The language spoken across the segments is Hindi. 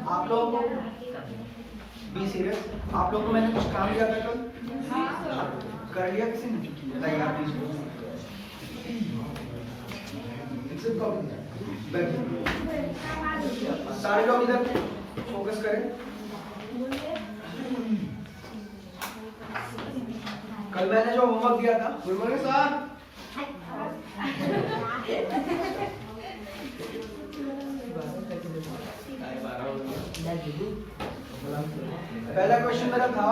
आप लोगों को बी सीरियस, आप लोगों को मैंने कुछ काम दिया था कल, कर लिया किसी ने? बताइए आप सारे लोग इधर फोकस करें। कल मैंने जो होमवर्क दिया था, गुरुवर साहब पहला क्वेश्चन मेरा था,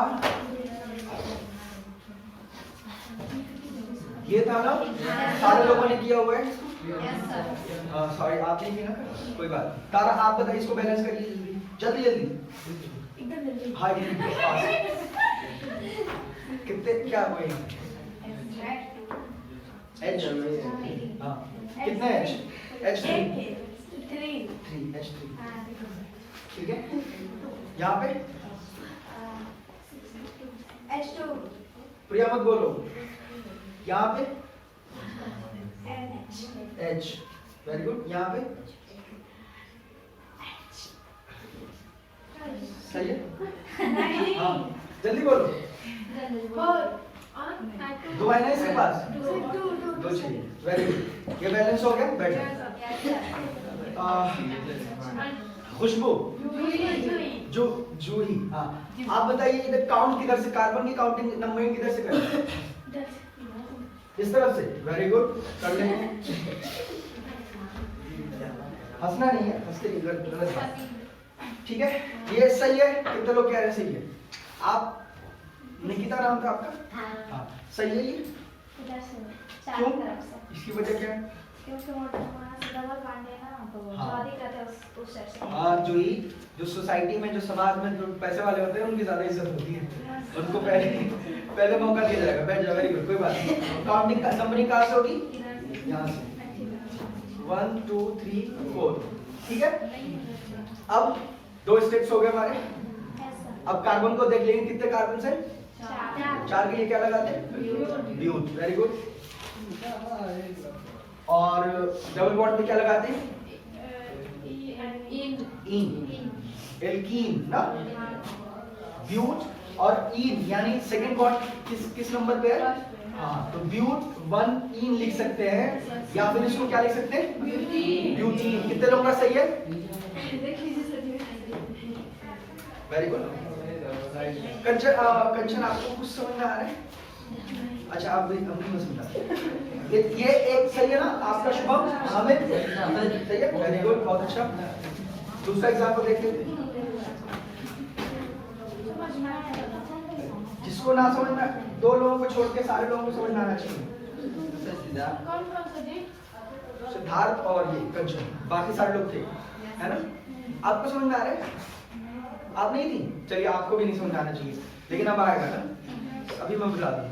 ये था ना, सारे लोगों ने किया हुआ है। सॉरी आप नहीं किया ना, कोई बात। तारा आप बताइए, इसको बैलेंस करिए जल्दी जल्दी। हाँ कितने क्या हुए? एच, हाँ कितने एच? H3, ठीक है। यहाँ पे H2, प्रिया मत बोलो। यहाँ पे H, वेरी गुड। यहाँ पे सही है? हाँ जल्दी बोलो। 2 है ना इसके पास? 2 चाहिए, वेरी गुड। ये बैलेंस हो गया, बैठ खुशबू, जूही, हाँ। आप बताइए इधर काउंट किधर से, कार्बन की काउंटिंग नंबरिंग किधर से करें? इस तरफ से, वेरी गुड, कर लेंगे। हंसना नहीं है, हंसते गलत बात, ठीक है। ये सही है, कितने लोग कह रहे हैं सही है? आप निकिता नाम था आपका? हाँ सही है ये। क्यों? इसकी वजह क्या है? हाँ जो सोसाइटी में, जो समाज में जो पैसे वाले होते हैं उनकी ज्यादा इज्जत होती है, उनको पहले मौका दिया जाएगा। बैठ जाओ, वेरी गुड, कोई बात नहीं। काउंटिंग का नंबरिंग कहाँ से होगी? यहाँ से 1 2 3 4, ठीक है। अब 2 स्टेप्स हो गए हमारे। अब कार्बन को देख लेंगे, कितने कार्बन से? 4 के लिए क्या लगाते हैं? But, very good. और डबल बॉन्ड में क्या लगाते हैं? इन, एल्कीन ना। ब्यूट और इन यानी सेकंड बॉन्ड किस नंबर पे है? हाँ तो ब्यूट 1 इन लिख सकते हैं, या फिर इसको क्या लिख सकते हैं? ब्यूटीन। कितने लोगों का सही है? Very good. कंचन आपको कुछ समझ में आ रहा है? अच्छा आप नहीं समझा। ये एक सही है ना आपका? शुभम, हामिद सही है, वेरी गुड, बहुत अच्छा। दूसरा एग्जाम्पल देख लेते हैं। जिसको ना समझ में, 2 लोगों को छोड़ के सारे लोगों को समझ में आना चाहिए। सिद्धार्थ और ये कंचन, बाकी सारे लोग थे, है ना? आपको समझ में आ रहा है? आप नहीं थी, चलिए आपको भी नहीं समझ आना चाहिए, लेकिन अब आएगा ना, अभी मैं बुला दूँ।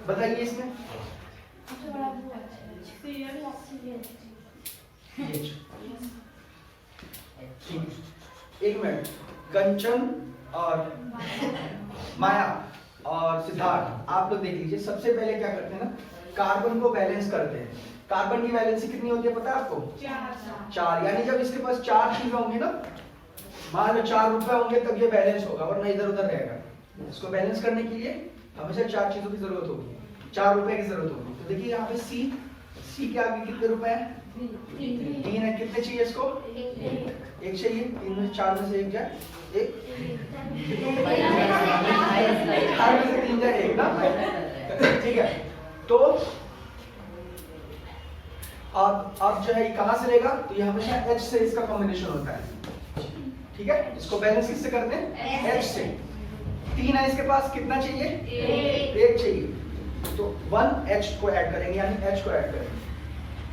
बताइए इसमें एक मिनट, कंचन और माया और सिद्धार्थ आप लोग देख लीजिए। सबसे पहले क्या करते हैं ना, कार्बन को बैलेंस करते हैं। कार्बन की वैलेंसी कितनी होती है पता है आपको? 4। यानी जब इसके पास 4 चीजें होंगी ना, मान लो 4 रुपए होंगे, तब ये बैलेंस होगा, वरना इधर उधर रहेगा। इसको बैलेंस करने के लिए हमेशा 4 चीजों की जरूरत होगी, 4 रुपए की जरूरत होगी। तो देखिए यहाँ पे सी के आगे कितने रुपए हैं? 3 है। कितने चाहिए इसको? 1 चाहिए। 3 में 4 में से 1 जाए 1, 4 में से 3 जाए 1 ना, ठीक है। तो अब जो है कहाँ से लेगा? तो ये हमेशा H से इसका कॉम्बिनेशन होता है, ठीक है। इसको बैलेंस किससे करते हैं? H से। 3 है इसके पास, कितना चाहिए? 1 चाहिए, तो 1 H को ऐड करेंगे, यानी H को ऐड करेंगे,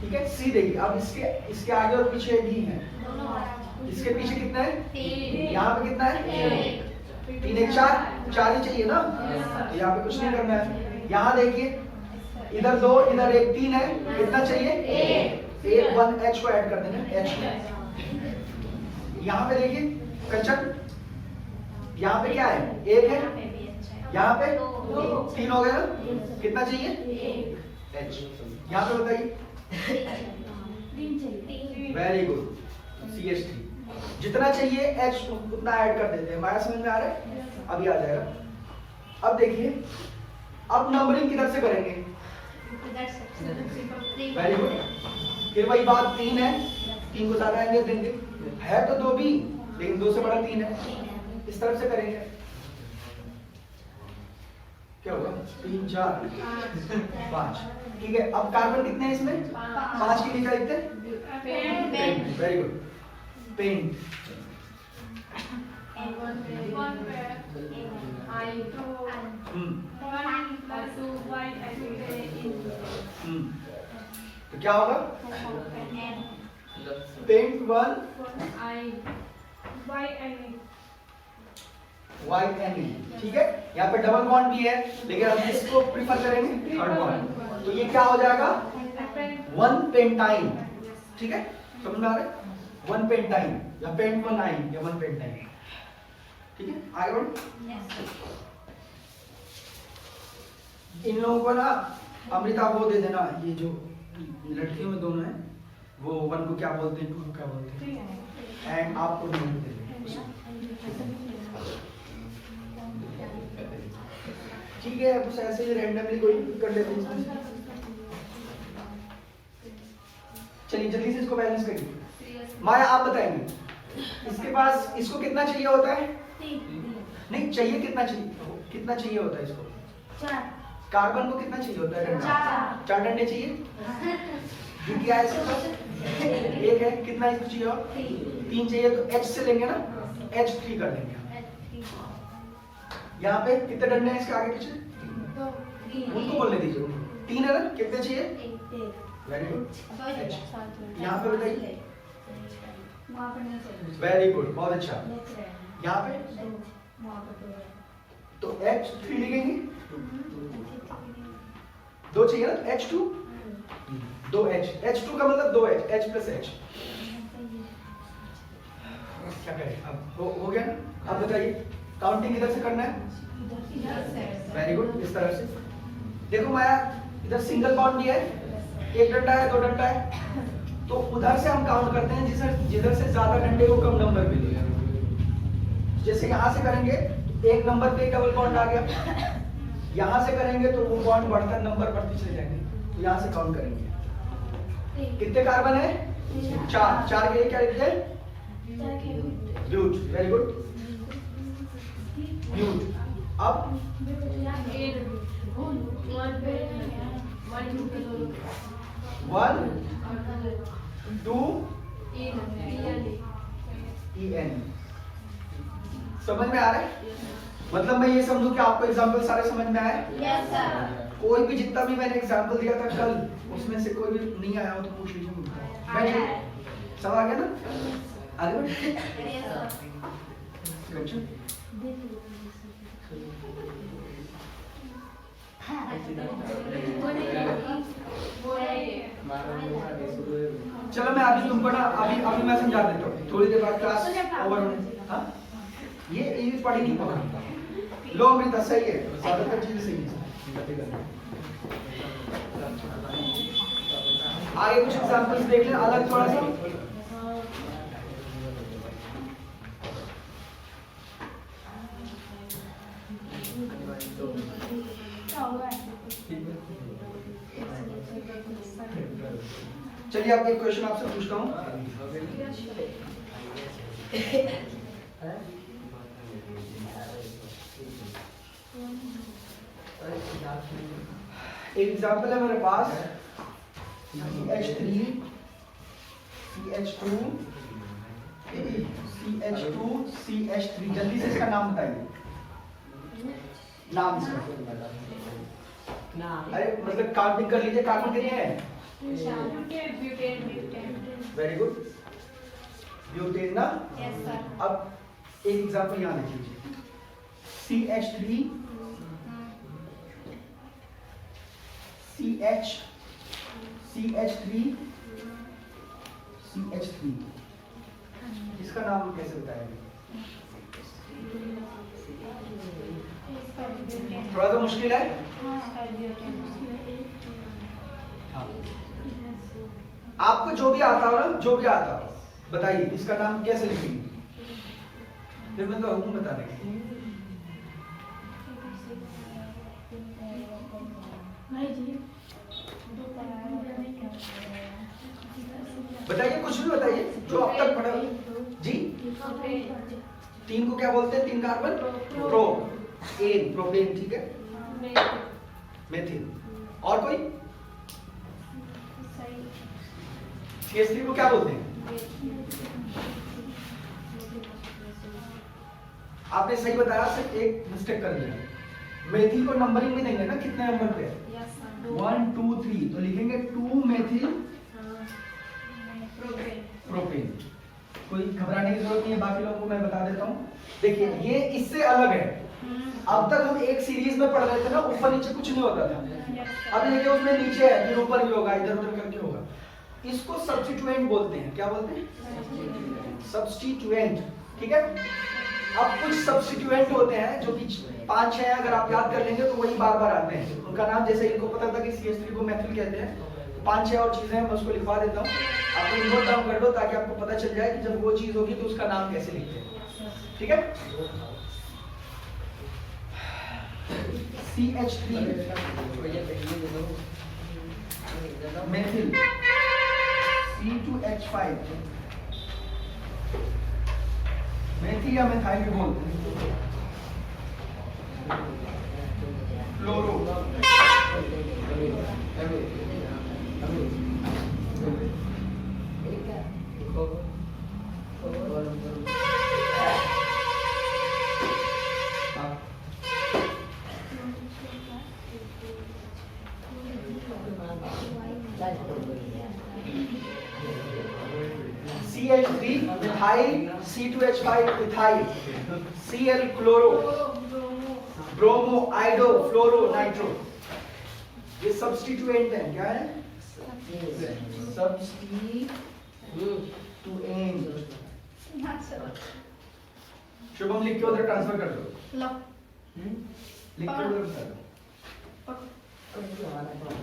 ठीक है। सी देखिए, अब इसके आगे और पीछे भी है, इसके पीछे कितना है? यहाँ पे कितना है? 3 1 4 ही चाहिए ना, तो यहाँ पे कुछ नहीं करना है। यहाँ देखिए, इधर 2 इधर 1, 3 है, कितना चाहिए? 1 H को ऐड कर देंगे, H को। यहाँ पे देखिए कंचन, यहाँ पे क्या है? 1 है, यहाँ पे 3 हो गया ना, कितना चाहिए? H। यहाँ पे बताइए, वेरी गुड। CH3 जितना चाहिए H उतना ऐड कर देते हैं। माया समझ में आ रहा है? अभी आ जाएगा। अब देखिए, अब नंबरिंग किधर से करेंगे? Very good. फिर वही बात, 3 है, 3 को ज्यादा अहमियत देंगे, है तो 2 भी लेकिन 2 से बड़ा 3 है, इस तरफ से करेंगे। क्या होगा? 3 4 5। ठीक है, अब कार्बन कितने हैं इसमें? 5 के लिए क्या लिखते हैं? पेंट। Very good, pent. तो क्या होगा? Pent 1 YNE। ठीक है, यहाँ पे डबल बॉन्ड भी है लेकिन हम इसको प्रीफर करेंगे थर्ड बॉन्ड। तो ये क्या हो जाएगा? 1 पेंटाइन। ठीक है, समझ में आ रहा है? 1 पेंटाइन या पेंट 1 आइन या 1 पेंटाइन। ठीक है, आगे बढ़ो। इन लोगों को ना अमृता वो दे देना, ये जो लड़कियों में दोनों हैं वो 1 को क्या बोलते हैं, 2 को क्या बोलते हैं, एंड आपको नोट दे देना। ठीक है, कुछ ऐसे ही रैंडमली कोई कर लेते हैं इसमें। चलिए जल्दी से इसको बैलेंस करिए। माया आप बताएंगे, इसके पास इसको कितना चाहिए होता है? नहीं चाहिए, कितना चाहिए, कितना चाहिए होता है इसको? 4। कार्बन को कितना चाहिए होता है? 4 डंडे चाहिए। क्या है इसके पास? 1 है, कितना इसको चाहिए और 3 चाहिए, तो H से लेंगे ना, H3 कर देंगे। यहाँ पे कितने डंडे हैं इसके आगे पीछे? 2। उनको बोलने दीजिए, 3 है ना, कितने चाहिए? Very good. यहाँ पे बताइए। वेरी गुड, बहुत अच्छा। यहाँ पे तो H3 लिखेंगे, 2 चाहिए ना, H2 2H, H2 का मतलब 2H, H प्लस H। क्या करें अब? हो गया ना? अब बताइए काउंटिंग किधर से करना है? वेरी गुड, इस तरह से। देखो माया, इधर सिंगल बॉन्ड दिया है, 1 डंडा है, 2 डंडा है, तो उधर से हम काउंट करते हैं जिधर से ज्यादा डंडे को कम नंबर मिले। जैसे यहाँ से करेंगे तो 1 नंबर पे डबल बॉन्ड आ गया, यहाँ से करेंगे तो वो बॉन्ड बढ़कर नंबर बढ़ते चले जाएंगे। तो यहाँ से काउंट करेंगे, कितने कार्बन है? 4 के लिए क्या लिखते हैं? ब्यूट। Very good, but. अब 1 2 EN। समझ में आ रहा है? मतलब मैं ये समझूं कि आपको एग्जाम्पल सारे समझ में आए? Yes sir. कोई भी जितना भी मैंने एग्जाम्पल दिया था कल, उसमें से कोई भी नहीं आया हो तो पूछ लीजिए मुझे। सब आ गया ना? आगे बढ़। चलो मैं अभी तुमको ना अभी मैं समझा देता हूँ, थोड़ी देर बाद क्लास ओवर होने। हाँ, ये पढ़ी नहीं पकड़ लो अमृता, सही है, ज्यादातर चीजें सही है। आगे कुछ एग्जांपल्स देख लें अलग थोड़ा सा। चलिए आप एक क्वेश्चन आपसे पूछता हूँ। एक एग्जांपल है मेरे पास, CH3 CH2 CH2 CH3। जल्दी से इसका नाम बताइए, नाम इसका। अरे मतलब काउंटिंग कर लीजिए, कार्बन कितने हैं? वेरी गुड, ब्यूटेन ना। Yes sir. अब एक एग्जांपल यहाँ लिख लीजिए, CH3 CH3 इसका नाम कैसे बताएंगे? थोड़ा सा मुश्किल है। हाँ। आपको जो भी आता हो ना, जो भी आता हो बताइए इसका नाम कैसे लिखेंगे? फिर मैं तो हुक्म बता देंगे। बताइए कुछ भी बताइए जो अब तक पढ़ा जी। 3 को क्या बोलते हैं? 3 कार्बन प्रोपेन, प्रोपेन ठीक है। मेथिल। और कोई? CH3 को क्या बोलते हैं? आपने सही बताया, सिर्फ एक मिस्टेक कर दिया। मेथिल को नंबरिंग में देंगे ना, कितने नंबर पे? 1 2 3, तो लिखेंगे 2 मेथिल प्रोपेन। कोई घबराने की जरूरत नहीं है, बाकी लोगों को मैं बता देता हूँ। देखिए ये इससे अलग है। अब तक हम एक सीरीज में पढ़ रहे थे ना, ऊपर नीचे कुछ नहीं होता था। अब देखिए उसमें नीचे है, फिर ऊपर भी होगा, इधर उधर करके होगा। इसको सब्स्टिट्यूएंट बोलते हैं। क्या बोलते हैं? सब्स्टिट्यूएंट, ठीक है। अब कुछ सब्स्टिट्यूएंट होते हैं जो कि 5-6 अगर आप याद कर लेंगे तो वही बार बार आते हैं। उनका नाम जैसे इनको पता था कि CH3 को मेथिल कहते हैं, 5-6 और चीजें मैं उसको लिखवा देता हूँ, आप नोट डाउन कर लो ताकि आपको पता चल जाए कि जब वो चीज होगी तो उसका नाम कैसे लिखते हैं, ठीक है। CH3 मेथिल, C2H5 मेथिल या मेथाइल भी बोलते हैं। Fluoro, CH3 methyl, C2H5 ethyl, Cl chloro, bromo, iodo, fluoro, nitro. ये सब्स्टिट्यूएंट है। क्या है? सब्स्टिट्यूएंट। शुभम लिख के उधर ट्रांसफर कर दो। लिख के उधर बता दो।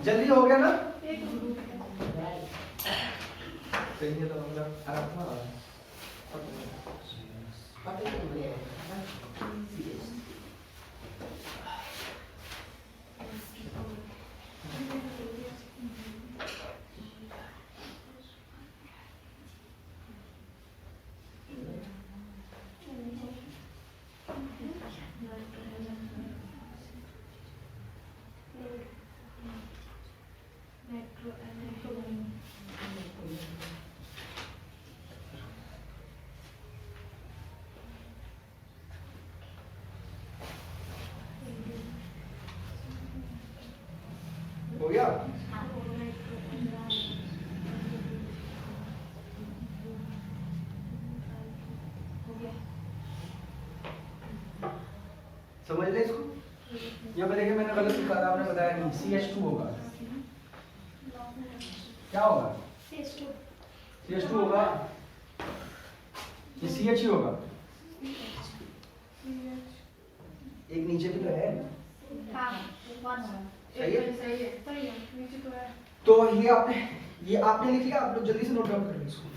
जल्दी हो गया ना? सही है तो मतलब आराम हो गया। समझ ले इसको? यहाँ पे देखिए मैंने गलत लिखा था, आपने बताया नहीं। CH2 होगा। क्या होगा? CH2 होगा। ये CH ही होगा। एक नीचे भी तो है। सही है? तो ये आपने लिख लिया। आप लोग जल्दी से नोट डाउन करें इसको।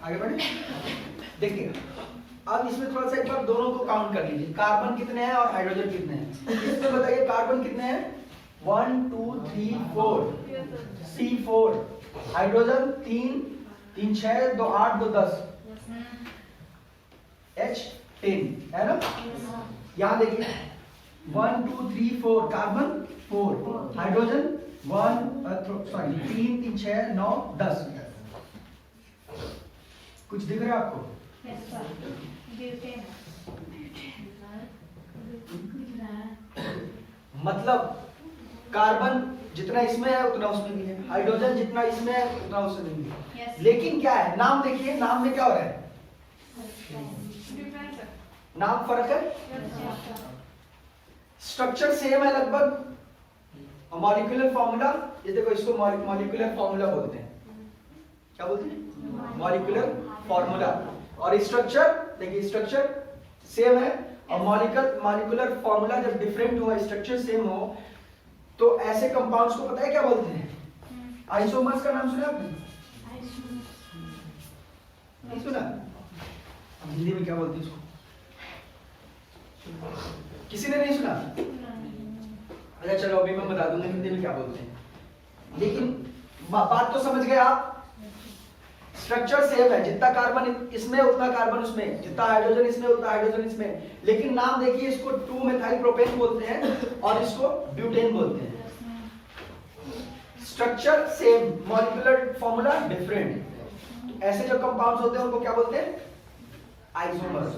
आगे बढ़े। देखिए अब इसमें थोड़ा सा एक बार दोनों को काउंट कर लीजिए। कार्बन कितने हैं और हाइड्रोजन कितने हैं? इसमें बताइए कार्बन कितने हैं? 1 2 3 4, C4। हाइड्रोजन 3 3 6 2 8 2 10, H10 है ना। यहाँ देखिए 1 2 3 4, कार्बन 4, हाइड्रोजन 3 3 6 9 10। कुछ दिख रहा है आपको? मतलब कार्बन जितना इसमें है उतना उसमें भी है, हाइड्रोजन जितना इसमें है उतना उसमें भी है। Yes. लेकिन क्या है, नाम देखिए, नाम में क्या हो रहा है, नाम फर्क है, स्ट्रक्चर सेम है लगभग, और मॉलिक्यूलर फॉर्मूला, ये देखो इसको मॉलिक्यूलर फॉर्मूला बोलते हैं, क्या बोलते हैं, मॉलिक्यूलर फॉर्मूला। और स्ट्रक्चर देखिए, स्ट्रक्चर सेम है, और मॉलिक्यूलर फॉर्मूला जब डिफरेंट हो, स्ट्रक्चर सेम हो, तो ऐसे कंपाउंड्स को पता है क्या बोलते हैं, आइसोमर्स का नाम सुना आपने, नहीं सुना, हिंदी में क्या बोलते हैं इसको, किसी ने नहीं सुना, अच्छा चलो अभी मैं बता दूंगा हिंदी में क्या बोलते हैं। लेकिन बात तो समझ गए आप, स्ट्रक्चर सेम है, जितना कार्बन इसमें उतना कार्बन उसमें, जितना हाइड्रोजन इसमें उतना हाइड्रोजन इसमें, लेकिन नाम देखिए, इसको 2 मेथाइल प्रोपेन बोलते हैं और इसको ब्यूटेन बोलते हैं। Structure same, molecular formula different, तो ऐसे जो कंपाउंड्स होते हैं उनको क्या बोलते हैं, आइसोमर्स।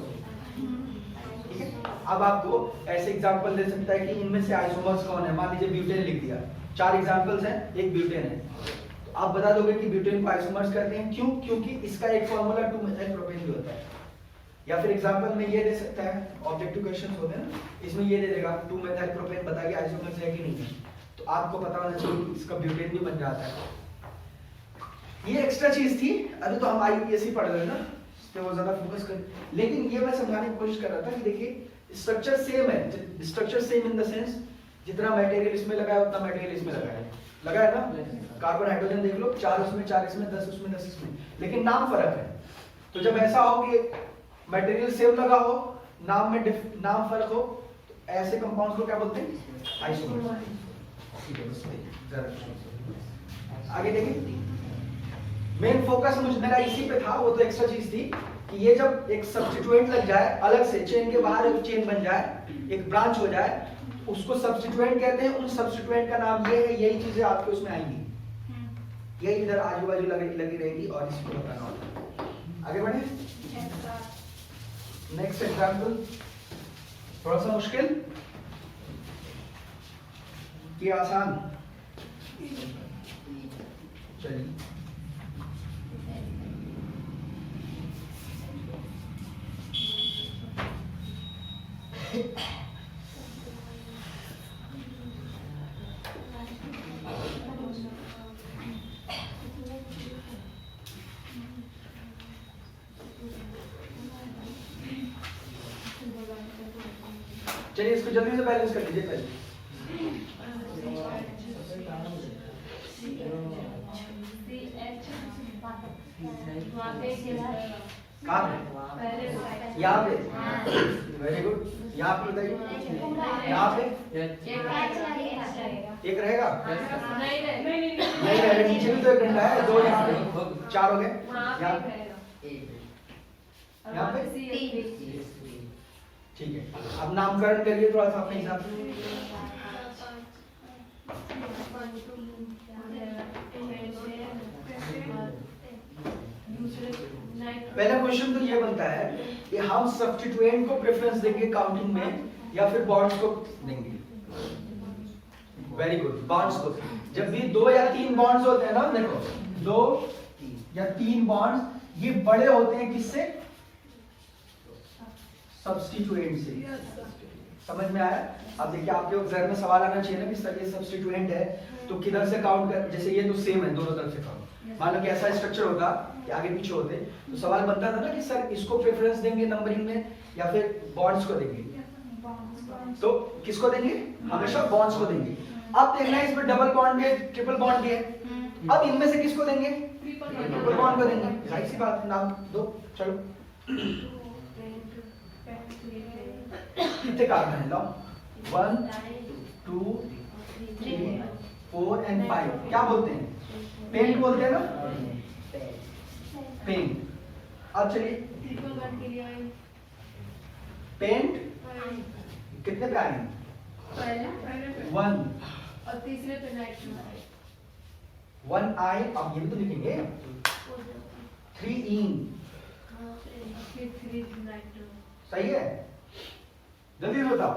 ठीक है, अब आपको ऐसे एग्जांपल दे सकता है कि इनमें से आइसोमर्स कौन है, मान लीजिए ब्यूटेन लिख दिया, 4 एग्जांपल्स हैं, एक ब्यूटेन है, तो आप बता दोगे कि ब्यूटेन को आइसोमर्स कहते हैं, क्यों, क्योंकि इसका एक फार्मूला 2 मेथाइल प्रोपेन भी होता है। या फिर एग्जांपल में ये दे सकता है, ऑब्जेक्टिव क्वेश्चंस होते हैं ना, इसमें ये दे देगा 2 मेथाइल प्रोपेन, बताइए आइसोमर्स है कि नहीं है, तो आपको पता होना चाहिए कि इसका ब्यूटेन भी बन जाता है। ये एक्स्ट्रा चीज थी, अभी तो हम आईयूपीएससी पढ़ रहे हैं ना, इस पे वो ज्यादा फोकस कर, लेकिन ये मैं समझाने की कोशिश कर रहा था कि देखिए स्ट्रक्चर सेम है, structure same in the sense जितना मटेरियल इसमें लगा है उतना मटेरियल इसमें लगा है ना, कार्बन हाइड्रोजन देख लो, 4 उसमें 4 इसमें 10 उसमें 10 इसमें, लेकिन नाम फर्क है। तो जब ऐसा हो कि मटेरियल सेम लगा हो, नाम में नाम फर्क हो, तो ऐसे कंपाउंड्स को क्या बोलते हैं, आइसोमर। ठीक है, बस आगे देखिए, मेन फोकस मेरा इसी पे था, वो तो एक्स्ट्रा चीज थी कि ये जब एक सब्स्टिट्यूएंट लग जाए, अलग से चेन के बाहर एक चेन बन जाए, एक ब्रांच हो जाए, उसको सब्स्टिट्यूएंट कहते हैं। उन सब्स्टिट्यूएंट का नाम ये है, यही चीजें आपके उसमें आएंगी, यही इधर आजू बाजू लगी रहेगी, और इसको बताना होता है। आगे बढ़े, नेक्स्ट एग्जाम्पल, थोड़ा सा मुश्किल कि आसान, चलिए चलिए इसको जल्दी से बैलेंस कर लीजिए पहले। कहाँ पे? यहाँ पे, वेरी गुड। यहाँ पे बताइए, यहाँ पे एक रहेगा, नहीं रहेगा, नीचे भी तो एक डंडा है, 2 यहाँ पे, 4 हो गए, यहाँ पे ठीक है। अब नामकरण करिए थोड़ा सा अपने हिसाब से। पहला क्वेश्चन तो ये बनता है कि हम सब्स्टिट्यूएंट को प्रेफरेंस देंगे काउंटिंग में या फिर बॉन्ड्स को देंगे। वेरी गुड, बॉन्ड्स को। जब भी 2 या 3 बॉन्ड्स होते हैं ना, देखो 2 या 3 बॉन्ड्स, ये बड़े होते हैं किससे? सब्स्टिट्यूएंट से। समझ में आया? अब देखिए आपके एग्जाम में सवाल आना चाहिए ना कि सर ये सब्स्टिट्यूएंट है तो किधर से काउंट कर, जैसे ये तो सेम है दोनों तरफ से काउंट, मान लो कि ऐसा स्ट्रक्चर होता कि आगे पीछे होते तो सवाल बनता था ना कि सर इसको प्रेफरेंस देंगे नंबरिंग में या फिर बॉन्ड्स को देंगे। तो किसको देंगे? हमेशा बॉन्ड्स को देंगे। अब देखना है इसमें डबल बॉन्ड भी है, ट्रिपल बॉन्ड भी है, अब इनमें से किसको देंगे? ट्रिपल बॉन्ड को देंगे। जाहिर सी बात, नाम दो। चलो कितने कार्बन है? लो 1 2 3 4 एंड 5। क्या बोलते हैं? पेंट बोलते हैं ना, पेंट। अब चलिए पेंट कितने पे आएंगे? 1 और तीसरे पे नाइट्रोजन 1 आई। अब ये भी तो लिखेंगे 3 इन। सही है? जल्दी बताओ।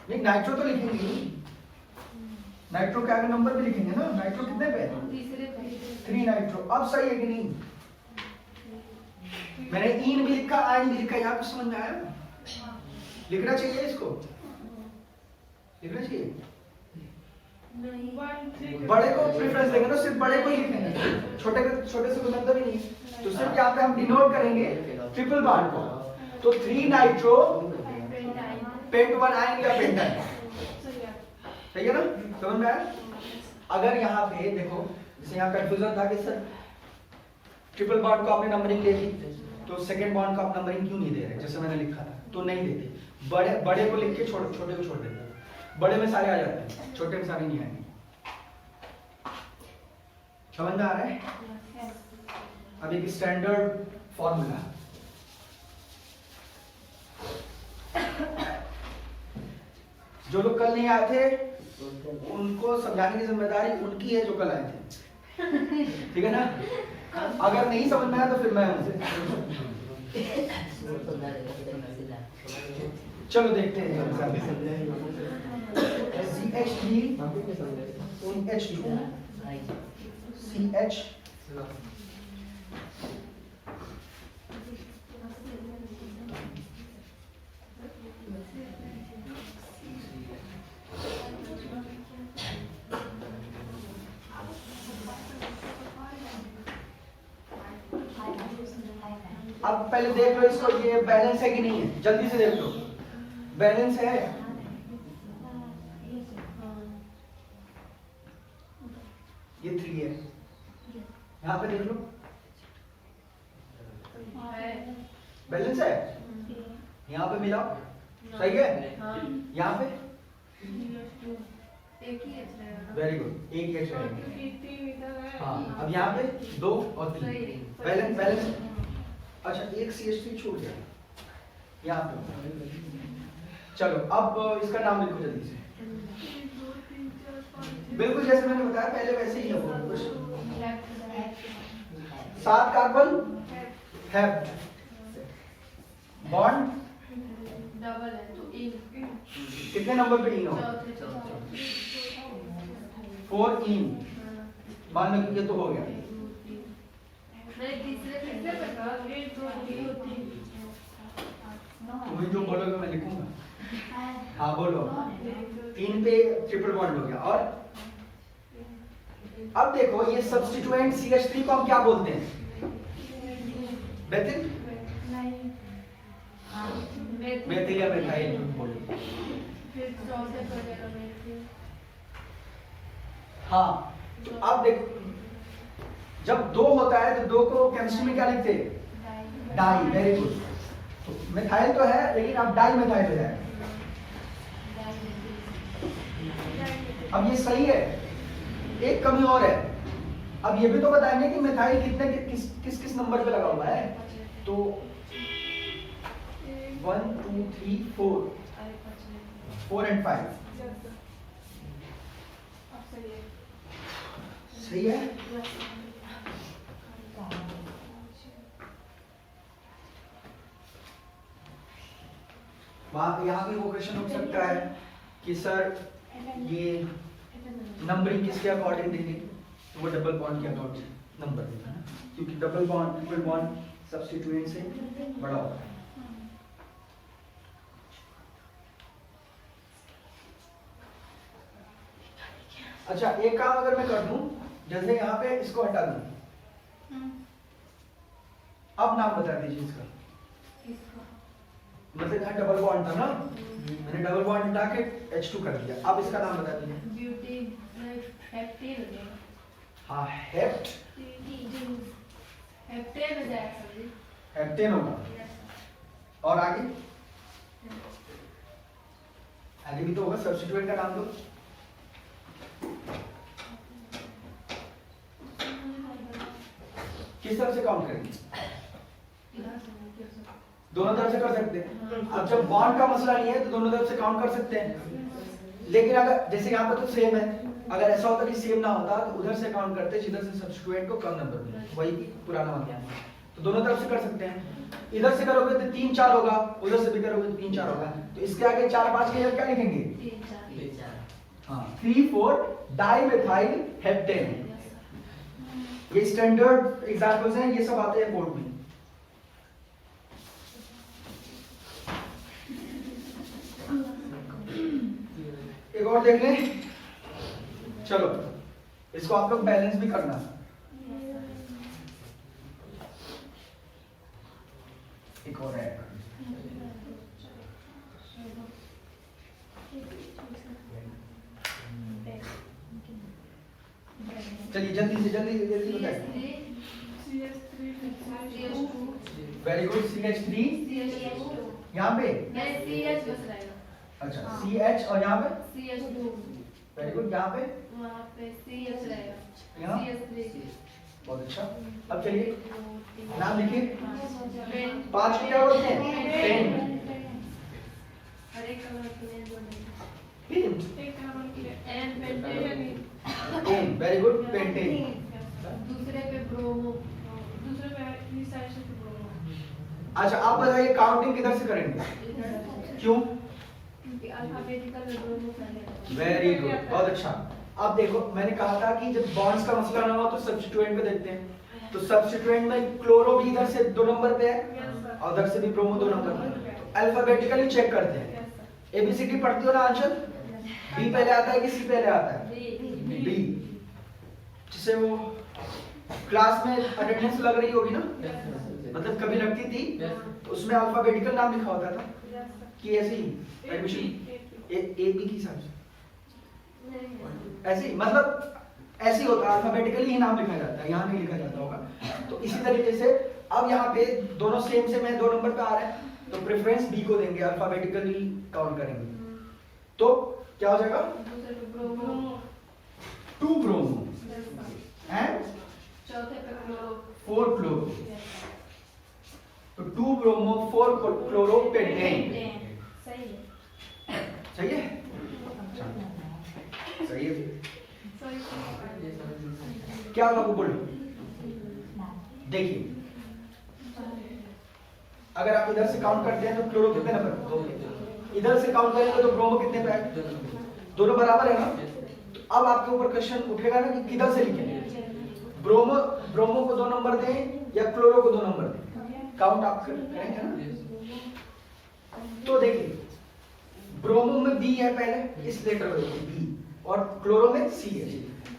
नहीं नाइट्रो तो लिखेंगे ही, नाइट्रो के आगे नंबर भी लिखेंगे ना। नाइट्रो कितने पे है? तीसरे पे 3 नाइट्रो। अब सही है कि नहीं? मैंने इन भी लिखा, आयन भी लिखा, यहाँ पे समझ में आया? लिखना चाहिए इसको, लिखना चाहिए। बड़े को प्रेफरेंस देंगे ना, सिर्फ बड़े को ही लिखेंगे, छोटे से कोई मतलब ही नहीं। तो सिर्फ यहाँ पे हम डिनोट करेंगे ट्रिपल बॉन्ड को। तो 3 नाइट्रो पेंट 1 आयन या पेंटाइन, सही है ना? समझ में आया? अगर यहाँ पे देखो, जैसे यहाँ कंफ्यूजन था कि सर ट्रिपल बॉन्ड को आपने नंबरिंग दे दी, तो सेकंड बॉन्ड को आप नंबरिंग क्यों नहीं दे रहे? जैसे मैंने लिखा था, तो नहीं देते। बड़े को लिख के छोटे को छोड़ देते। बड़े में सारे आ जाते हैं, छोटे में सारे नहीं आएंगे। समझ में आ रहा है? अब एक स्टैंडर्ड फॉर्मूला, जो लोग कल नहीं आए थे उनको समझाने की जिम्मेदारी उनकी है जो कल आए थे, ठीक है ना? अगर नहीं समझ में आया तो फिर मैं उनसे चलो देखते हैं। CH3 CH2 CH अब पहले देख लो इसको, ये बैलेंस है कि नहीं है, जल्दी से देख लो। बैलेंस है, ये 3 है, यहाँ पे देख लो बैलेंस है, यहाँ पे मिलाओ, सही है? यहाँ पे वेरी गुड, एक ही एक्स्ट्रा है। हाँ, अब यहाँ पे 2 और 3 बैलेंस। अच्छा, एक CH3 छूट गया यहाँ पे। चलो अब इसका नाम लिखो जल्दी से, बिल्कुल जैसे मैंने बताया पहले वैसे ही है वो कुछ। 7 कार्बन हेप्ट बॉन्ड डबल है तो इन कितने नंबर पे इन हो? 4 इन, मान लो ये तो हो गया। तुम्हें जो बोलोगे मैं लिखूंगा। हाँ बोलो। 3 पे ट्रिपल बॉन्ड हो गया। और अब देखो ये सब्स्टिट्यूएंट CH3 को हम क्या बोलते हैं? मेथिल मेथिल या मेथाइल बोलो। हाँ, तो अब देखो जब 2 होता है तो 2 को केमिस्ट्री में क्या लिखते हैं? डाई। Very good. तो मेथाइल तो है लेकिन अब डाई मेथाइल हो जाएगा। अब ये सही है, एक कमी और है। अब ये भी तो बताएंगे कि मेथाइल कितने किस नंबर पे लगा हुआ है। तो 1 2 3 4 and 5 सही है। यहाँ भी वो क्वेश्चन हो सकता है कि सर ये नंबरिंग किसके अकॉर्डिंग देंगे? तो वो डबल बॉन्ड के अकॉर्डिंग नंबर देगा ना, क्योंकि double bond triple bond substituent से बड़ा होता है। अच्छा, एक काम अगर मैं कर दूं, जैसे यहाँ पे इसको हटा दूं, अब नाम बता दीजिए इसका। मतलब यहाँ डबल बॉन्ड था ना, मैंने डबल बॉन्ड हटा के H2 कर दिया। अब इसका नाम बता दीजिए। ब्यूटी हेप्टेन हो जाएगा। हाँ, हेप्ट हेप्टेन हो जाएगा सर। हेप्टेन होगा। और आगे आगे भी तो होगा। सब्स्टिट्यूएंट का नाम दो। किस तरह से काउंट करेंगे? दोनों तरफ से कर सकते हैं। अब जब बॉन्ड का मसला नहीं है तो दोनों तरफ से काउंट कर सकते हैं। लेकिन अगर जैसे यहाँ पर तो सेम है, अगर ऐसा होता कि सेम ना होता तो उधर से काउंट करते जिधर से सब्स्टिट्यूएंट को कम नंबर मिले, वही पुराना वाला। तो दोनों तरफ से कर सकते हैं। इधर से करोगे तो 3 4 होगा, उधर से भी करोगे तो 3 4 होगा। तो इसके आगे 4 5 के क्या लिखेंगे? 3 4 हाँ 3 4 डाइमेथाइल हेप्टेन। ये स्टैंडर्ड एग्जांपल्स हैं, ये सब आते हैं बोर्ड में। एक और देख लें, चलो इसको आप लोग बैलेंस भी करना। एक और है, चलिए जल्दी से जल्दी बताइए। वेरी गुड, CH3 यहाँ पे, अच्छा CH और यहाँ पे वेरी गुड, यहाँ पे यहाँ, बहुत अच्छा। अब चलिए नाम लिखिए। 5 को क्या बोलते हैं? Pen. Pen, very good, pentene. दूसरे पे ब्रोमो, दूसरे पे रिसाइड से ब्रोमो। अच्छा आप बताइए काउंटिंग किधर से करेंगे? क्यों? क्योंकि अल्फाबेटिकल में ब्रोमो पहले। वेरी गुड, बहुत अच्छा। अब देखो मैंने कहा था कि जब बॉन्ड्स का मसला ना हो तो सब्स्टिट्यूएंट पे देखते हैं। तो सब्स्टिट्यूएंट में क्लोरो भी इधर से 2 नंबर पे है और उधर से भी ब्रोमो 2 नंबर पे। तो अल्फाबेटिकली चेक करते हैं। ABCD पढ़ती हो ना आंसर? B पहले आता है कि C पहले आता है? B। जिससे वो क्लास में अटेंडेंस लग रही होगी ना, मतलब कभी लगती थी तो उसमें अल्फाबेटिकल नाम लिखा होता था कि ऐसे ही एडमिशन AB की हिसाब से ऐसे ही, मतलब ऐसे ही होता है, अल्फाबेटिकली ही नाम लिखा जाता है, यहाँ नहीं लिखा जाता होगा। तो इसी तरीके से अब यहाँ पे दोनों सेम सेम है, 2 नंबर पे आ रहे हैं तो प्रेफरेंस B को देंगे, अल्फाबेटिकली काउंट करेंगे। तो क्या हो जाएगा? 2 ब्रोमो एंड चौथे पे क्लोरो 4 क्लोरो। तो 2 ब्रोमो 4 क्लोरो पेंटेन। सही है। सही है? सही है। क्या होगा बोलो? देखिए अगर आप इधर से काउंट करते हैं तो क्लोरो कितने नंबर? 2। इधर से काउंट करेंगे तो ब्रोमो कितने पे आए? दोनों बराबर है ना। तो अब आपके ऊपर क्वेश्चन उठेगा ना कि किधर से लिखें, ब्रोमो को 2 नंबर दें या क्लोरो को 2 नंबर दें? काउंट आप करेंगे ना। तो देखिए ब्रोमो में B है पहले, इस लेटर में B, और क्लोरो में C है।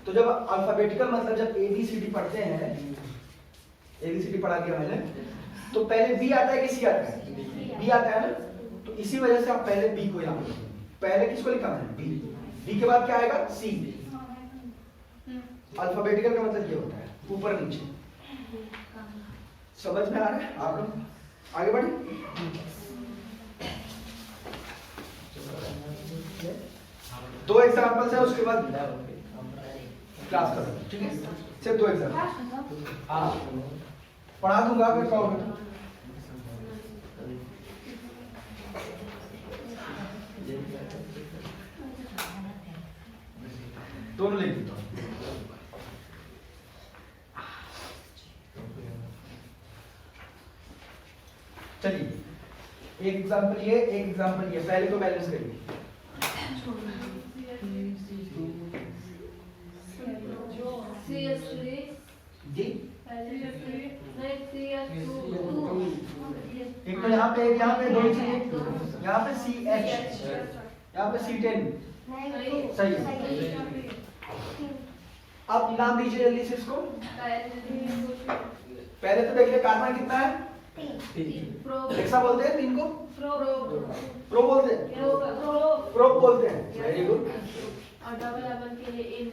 तो जब अल्फाबेटिकल मतलब जब ABCD पढ़ते हैं, ABCD पढ़ा दिया मैंने, तो पहले B आता है कि C आता है? B आता है ना। तो इसी वजह से आप पहले B को यहाँ पहले किसको लिखा मैंने? B के बाद क्या आएगा? C। अल्फाबेटिकल का मतलब ये होता है ऊपर नीचे। समझ में आ रहा है आप लोग? आगे बढ़े। दो एग्जांपल्स है, उसके बाद क्लास करो, ठीक है? सिर्फ 2 एग्जांपल। हाँ पढ़ा दूंगा अगर कहोगे तो। दोनों लिख दो। चलिए एक एग्जांपल ये, एक एग्जांपल ये, पहले तो बैलेंस करिए। जी एक तो यहाँ पे दो चीजें, यहाँ पे CH, यहाँ पे C10। सही है। अब नाम दीजिए जल्दी से इसको। पहले तो देखिए कार्बन कितना है? हेक्सा बोलते हैं 3 को? प्रो बोलते हैं, प्रो बोलते हैं। Very good. और डबल डबल के लिए इन।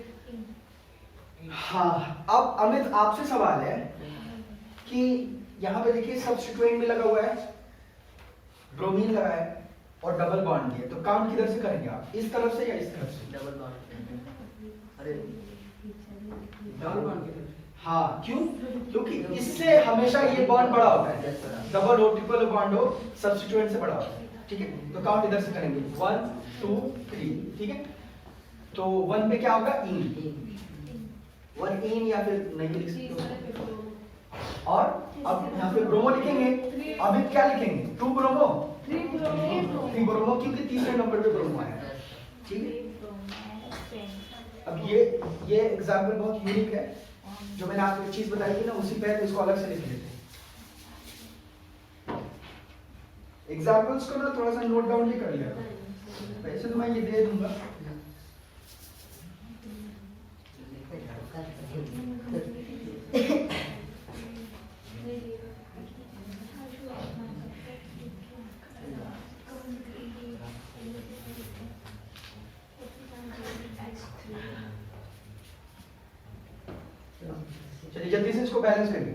हाँ अब अमित आपसे सवाल है कि यहाँ पे देखिए सब्स्टिट्यूएंट भी लगा हुआ है, ब्रोमीन लगा है और डबल बॉन्ड भी है। तो काउंट किधर से करेंगे आप? इस तरफ से या इस तरफ से? Double bond. अरे डबल बॉन्ड। हाँ क्यों? क्योंकि इससे हमेशा ये बॉन्ड बड़ा होता है, डबल हो ट्रिपल बॉन्ड हो, सब्स्टिट्यूएंट से बड़ा होता है। ठीक है, तो काउंट इधर से करेंगे 1 2 3। ठीक है, तो 1 पे क्या होगा? इन 1 इन, या फिर नहीं लिख सकते। और अब यहाँ पे ब्रोमो लिखेंगे, अभी क्या लिखेंगे? 2 ब्रोमो, 3 ब्रोमो 3 ब्रोमो, क्योंकि तीसरे नंबर पे ब्रोमो आया। ठीक है, अब ये एग्जाम्पल बहुत यूनिक है, जो मैंने आपको एक चीज बताई थी ना, उसी पे है, तो इसको अलग से लिख लेते हैं। एग्जाम्पल्स को ना थोड़ा सा नोट डाउन भी कर लिया, वैसे तो मैं ये दे दूंगा। चलिए जल्दी से इसको बैलेंस करिए,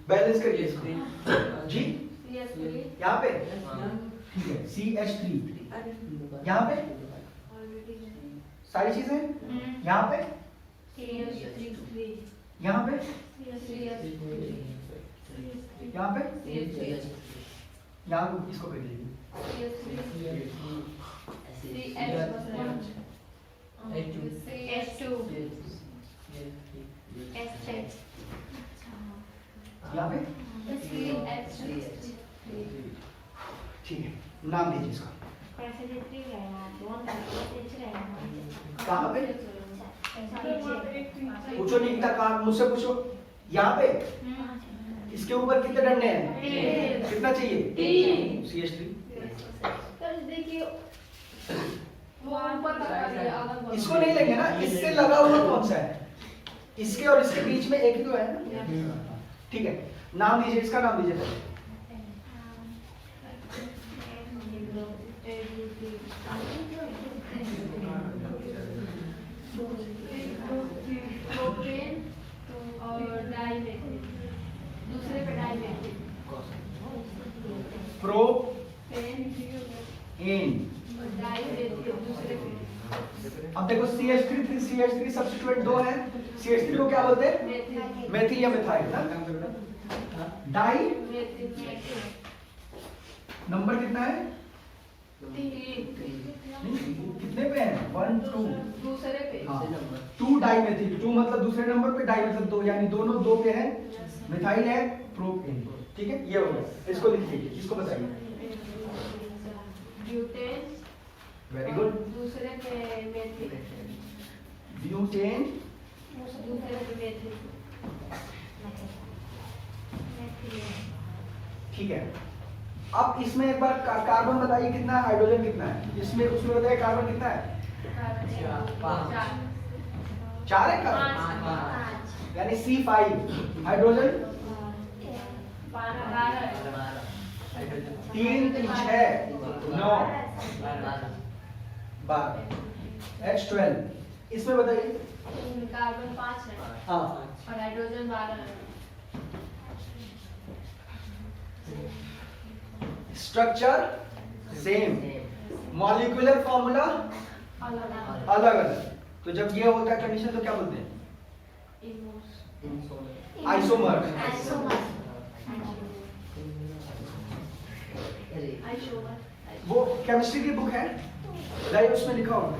बैलेंस करिए इसको जी। यहाँ पे ठीक है, CH3 यहाँ पे सारी चीजें, यहाँ पे यहाँ पे यहाँ पे यहाँ को इसको कर लीजिए। यहाँ पे ठीक है, नाम दीजिए इसका। कहाँ पे? पूछो नहीं था, कहाँ? मुझसे पूछो। यहाँ पे इसके ऊपर कितने डंडे हैं? कितना चाहिए? CH3। इसको नहीं लेंगे ना, इससे लगा हुआ कौन सा है? इसके और इसके बीच में एक ही तो है ना। ठीक है, नाम दीजिए, इसका नाम दीजिए। और डाइमेथिल, दूसरे पे डाइमेथिल, प्रोपेन, डाइमेथिल दूसरे पे। अब देखो CH3 सब्स्टिट्यूएंट 2 है, CH3 को क्या बोलते हैं? मेथिल या मिथाइल ना। डाई नंबर कितना है? 3 कितने पे है? 1 2 दूसरे पे। 2 डाइमेथिल, 2 मतलब दूसरे नंबर पे, डाई मतलब 2, यानी दोनों 2 पे है। मिथाइल है, प्रोपेन। ठीक है, ये हो गया। इसको लिख लीजिए, इसको बताइए। Butane, very good. दूसरे पे मेथिल, ब्यूटेन, दूसरे पे मेथिल। ठीक है। अब इसमें एक बार कार्बन बताइए कितना है, हाइड्रोजन कितना है? इसमें उसमें बताइए कार्बन कितना है? 4 है कार्बन, यानी C5। Hydrogen 3 3 6 9 12 H12। इसमें बताइए। कार्बन 5 है हाँ, और हाइड्रोजन 12 है। स्ट्रक्चर सेम, मॉलिक्यूलर फॉर्मूला अलग अलग। तो जब ये होता है कंडीशन तो क्या बोलते हैं? आइसोमर। वो केमिस्ट्री की बुक है, लाइक उसमें लिखा होगा।